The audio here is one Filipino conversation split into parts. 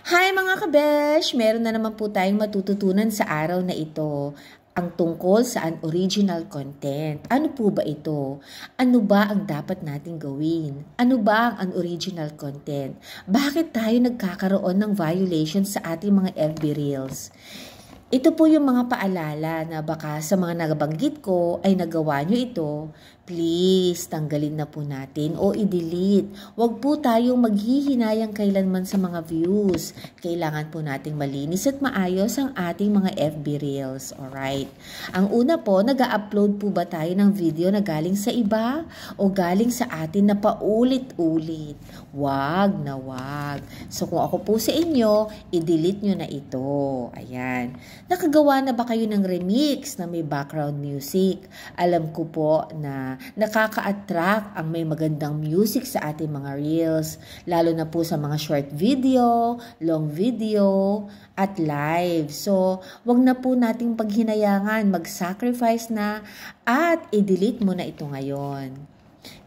Hi mga kabesh! Meron na naman po tayong matututunan sa araw na ito. Ang tungkol sa unoriginal content. Ano po ba ito? Ano ba ang dapat nating gawin? Ano ba ang unoriginal content? Bakit tayo nagkakaroon ng violation sa ating mga FB Reels? Ito po yung mga paalala na baka sa mga nabanggit ko ay nagawa nyo ito, please tanggalin na po natin o i-delete. Huwag po tayong maghihinayang kailanman sa mga views. Kailangan po nating malinis at maayos ang ating mga FB Reels. Alright? Ang una po, nag-upload po ba tayo ng video na galing sa iba o galing sa atin na paulit-ulit? Wag na wag. So kung ako po sa inyo, i-delete nyo na ito. Ayan. Nakagawa na ba kayo ng remix na may background music? Alam ko po na nakaka-attract ang may magandang music sa ating mga reels, lalo na po sa mga short video, long video, at live. So, wag na po nating paghinayangan, mag-sacrifice na at i-delete mo na ito ngayon.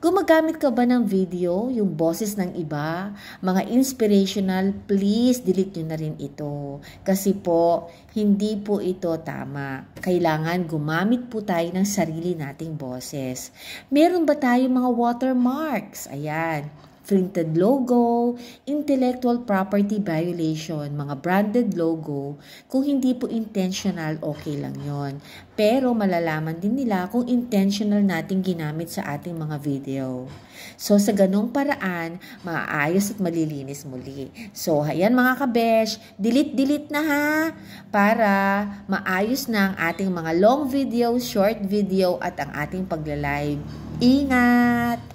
Gumagamit ka ba ng video, yung boses ng iba, mga inspirational, please delete nyo na rin ito. Kasi po, hindi po ito tama. Kailangan gumamit po tayo ng sarili nating boses. Meron ba tayo mga watermarks? Ayan. Printed logo, intellectual property violation, mga branded logo. Kung hindi po intentional, okay lang yon. Pero malalaman din nila kung intentional nating ginamit sa ating mga video. So sa ganong paraan, maayos at malilinis muli. So ayan mga kabesh, delete na ha para maayos na ang ating mga long video, short video at ang ating pagla-live. Ingat!